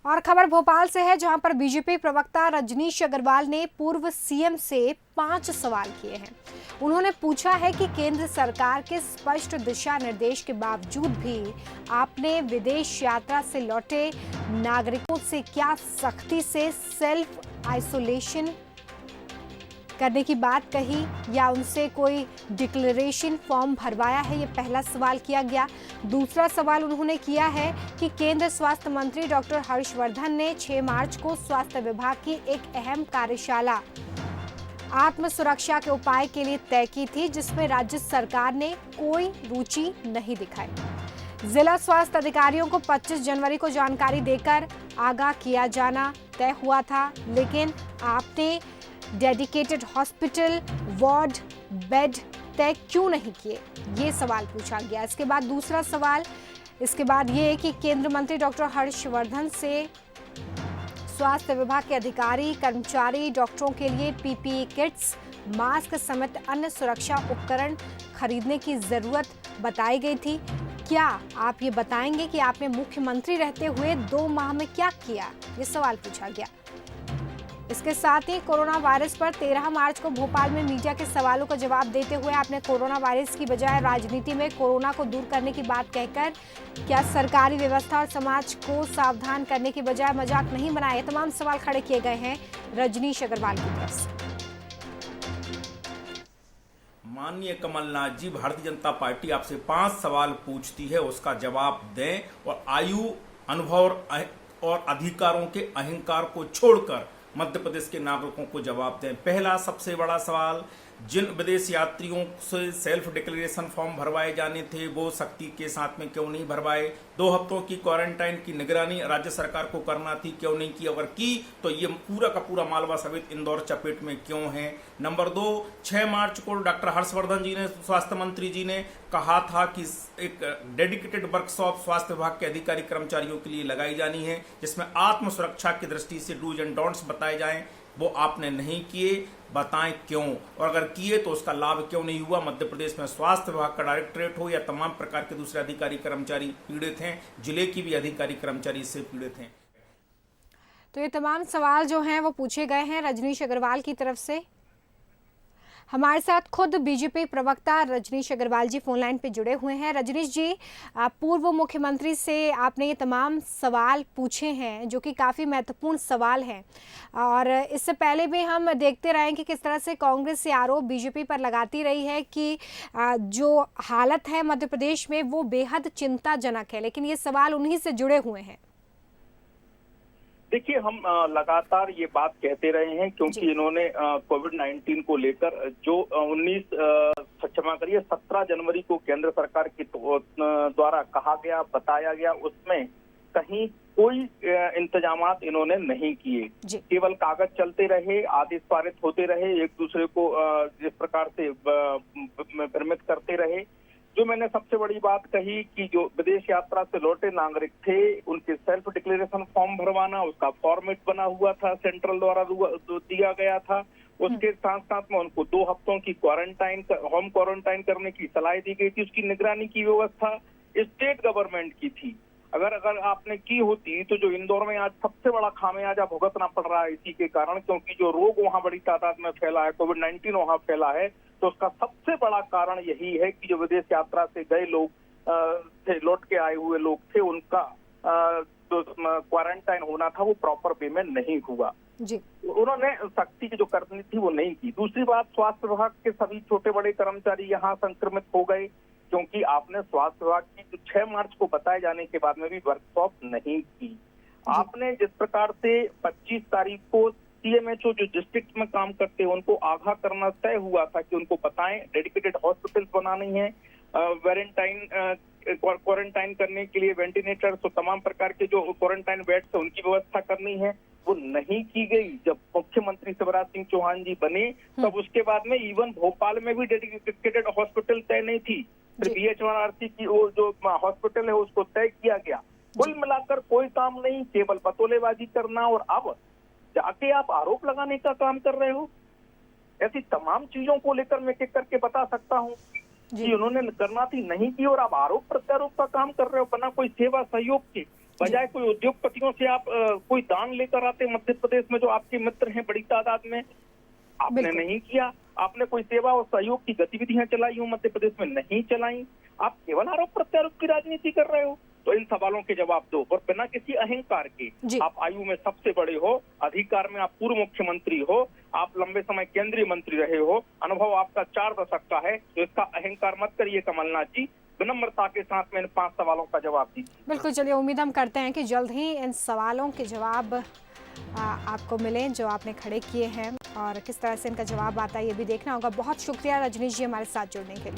और खबर भोपाल से है, जहां पर बीजेपी प्रवक्ता रजनीश अग्रवाल ने पूर्व सीएम से 5 सवाल किए हैं। उन्होंने पूछा है कि केंद्र सरकार के स्पष्ट दिशा निर्देश के बावजूद भी आपने विदेश यात्रा से लौटे नागरिकों से क्या सख्ती से सेल्फ आइसोलेशन करने की बात कही या उनसे कोई डिक्लेरेशन फॉर्म भरवाया है, ये पहला सवाल किया गया। दूसरा सवाल उन्होंने किया है कि केंद्र स्वास्थ्य मंत्री डॉक्टर हर्षवर्धन ने 6 मार्च को स्वास्थ्य विभाग की एक अहम कार्यशाला आत्म सुरक्षा के उपाय के लिए तय की थी, जिसमें राज्य सरकार ने कोई रुचि नहीं दिखाई। जिला स्वास्थ्य अधिकारियों को 25 जनवरी को जानकारी देकर आगाह किया जाना तय हुआ था, लेकिन आपने डेडिकेटेड हॉस्पिटल वार्ड बेड तय क्यों नहीं किए, ये सवाल पूछा गया। इसके बाद दूसरा सवाल इसके बाद ये कि केंद्रीय मंत्री डॉक्टर हर्षवर्धन से स्वास्थ्य विभाग के अधिकारी कर्मचारी डॉक्टरों के लिए पीपीई किट्स, मास्क समेत अन्य सुरक्षा उपकरण खरीदने की जरूरत बताई गई थी। क्या आप ये बताएंगे कि आपने मुख्यमंत्री रहते हुए 2 माह में क्या किया, ये सवाल पूछा गया। इसके साथ ही कोरोना वायरस पर 13 मार्च को भोपाल में मीडिया के सवालों का जवाब देते हुए आपने कोरोना वायरस की बजाय राजनीति में कोरोना को दूर करने की बात कहकर क्या सरकारी व्यवस्था और समाज को सावधान करने की बजाय मजाक नहीं बनाया, ये तमाम सवाल खड़े किए गए हैं रजनीश अग्रवाल की तरफ से। माननीय कमलनाथ जी, भारतीय जनता पार्टी आपसे 5 सवाल पूछती है, उसका जवाब दें और आयु, अनुभव और अधिकारों के अहंकार को छोड़कर मध्य प्रदेश के नागरिकों को जवाब दें। पहला सबसे बड़ा सवाल, जिन विदेश यात्रियों से सेल्फ डिक्लेरेशन फॉर्म भरवाए जाने थे वो सख्ती के साथ में क्यों नहीं भरवाए? 2 हफ्तों की क्वारंटाइन की निगरानी राज्य सरकार को करना थी, क्यों नहीं की? अगर की तो ये पूरा का पूरा मालवा समेत इंदौर चपेट में क्यों है? नंबर 2, 6 मार्च को डॉक्टर हर्षवर्धन जी ने, स्वास्थ्य मंत्री जी ने कहा था कि एक डेडिकेटेड वर्कशॉप स्वास्थ्य विभाग के अधिकारी कर्मचारियों के लिए लगाई जानी है, जिसमें आत्म सुरक्षा की दृष्टि से डूज एंड डोंट्स बताए जाएं, वो आपने नहीं किए, बताएं क्यों? और अगर किए तो उसका लाभ क्यों नहीं हुआ? मध्य प्रदेश में स्वास्थ्य विभाग का डायरेक्टरेट हो या तमाम प्रकार के दूसरे अधिकारी कर्मचारी पीड़ित हैं, जिले की भी अधिकारी कर्मचारी इससे पीड़ित हैं। तो ये तमाम सवाल जो हैं वो पूछे गए हैं रजनीश अग्रवाल की तरफ से। हमारे साथ खुद बीजेपी प्रवक्ता रजनीश अग्रवाल जी फोन लाइन पे जुड़े हुए हैं। रजनीश जी, पूर्व मुख्यमंत्री से आपने ये तमाम सवाल पूछे हैं जो कि काफ़ी महत्वपूर्ण सवाल हैं, और इससे पहले भी हम देखते रहे कि किस तरह से कांग्रेस से आरोप बीजेपी पर लगाती रही है कि जो हालत है मध्य प्रदेश में वो बेहद चिंताजनक है, लेकिन ये सवाल उन्हीं से जुड़े हुए हैं। देखिए, हम लगातार ये बात कहते रहे हैं क्योंकि इन्होंने कोविड-19 को लेकर जो 17 जनवरी को केंद्र सरकार की द्वारा कहा गया, बताया गया, उसमें कहीं कोई इंतजामात इन्होंने नहीं किए। केवल कागज चलते रहे, आदेश पारित होते रहे, एक दूसरे को जिस प्रकार से भ्रमित करते रहे। जो मैंने सबसे बड़ी बात कही कि जो विदेश यात्रा से लौटे नागरिक थे उनके सेल्फ डिक्लेरेशन फॉर्म भरवाना, उसका फॉर्मेट बना हुआ था, सेंट्रल द्वारा दिया गया था। उसके साथ साथ में उनको 2 हफ्तों की होम क्वारंटाइन करने की सलाह दी गई थी। उसकी निगरानी की व्यवस्था स्टेट गवर्नमेंट की थी। अगर आपने की होती तो जो इंदौर में आज सबसे बड़ा खामियाजा भुगतना पड़ रहा है इसी के कारण, क्योंकि जो रोग वहाँ बड़ी तादाद में फैला है, कोविड-19 वहाँ फैला है, तो उसका सबसे बड़ा कारण यही है कि जो विदेश यात्रा से गए लोग थे, लौट के आए हुए लोग थे, उनका जो क्वारंटाइन होना था वो प्रॉपर वे में नहीं हुआ जी। उन्होंने सख्ती की जो करनी थी वो नहीं की। दूसरी बात, स्वास्थ्य विभाग के सभी छोटे बड़े कर्मचारी यहाँ संक्रमित हो गए, क्योंकि आपने स्वास्थ्य विभाग की जो 6 मार्च को बताए जाने के बाद में भी वर्कशॉप नहीं की। आपने जिस प्रकार से 25 तारीख को सीएमएचओ जो डिस्ट्रिक्ट में काम करते हैं उनको आगाह करना तय हुआ था कि उनको बताएं डेडिकेटेड हॉस्पिटल बनानी है, क्वारंटाइन करने के लिए वेंटिलेटर, तो तमाम प्रकार के जो क्वारंटाइन बेड्स है उनकी व्यवस्था करनी है, वो नहीं की गई। जब मुख्यमंत्री शिवराज सिंह चौहान जी बने तब उसके बाद में इवन भोपाल में भी डेडिकेटेड हॉस्पिटल तय नहीं थी, फिर BHRC की वो जो हॉस्पिटल है उसको तय किया गया। कुल मिलाकर कोई काम नहीं, केवल बतौलेबाजी करना, और अब जाके आप आरोप लगाने का काम कर रहे हो। ऐसी तमाम चीजों को लेकर मैं एक करके बता सकता हूँ कि उन्होंने करना थी, नहीं की, और आप आरोप प्रत्यारोप का काम कर रहे हो बिना कोई सेवा सहयोग के। बजाय कोई उद्योगपतियों से आप कोई दान लेकर आते मध्य प्रदेश में, जो आपके मित्र हैं बड़ी तादाद में, आपने नहीं किया। आपने कोई सेवा और सहयोग की गतिविधियां चलाई हो मध्य प्रदेश में, नहीं चलाई। आप केवल आरोप प्रत्यारोप की राजनीति कर रहे हो। तो इन सवालों के जवाब दो, और बिना किसी अहंकार के। आप आयु में सबसे बड़े हो, अधिकार में आप पूर्व मुख्यमंत्री हो, आप लंबे समय केंद्रीय मंत्री रहे हो, अनुभव आपका 4 दशक का है, तो इसका अहंकार मत करिए कमलनाथ जी। विनम्रता के साथ में इन 5 सवालों का जवाब दीजिए। बिल्कुल, चलिए उम्मीद हम करते हैं कि जल्द ही इन सवालों के जवाब आपको मिले जो आपने खड़े किए हैं, और किस तरह से इनका जवाब आता है ये भी देखना होगा। बहुत शुक्रिया रजनीश जी हमारे साथ जुड़ने के लिए।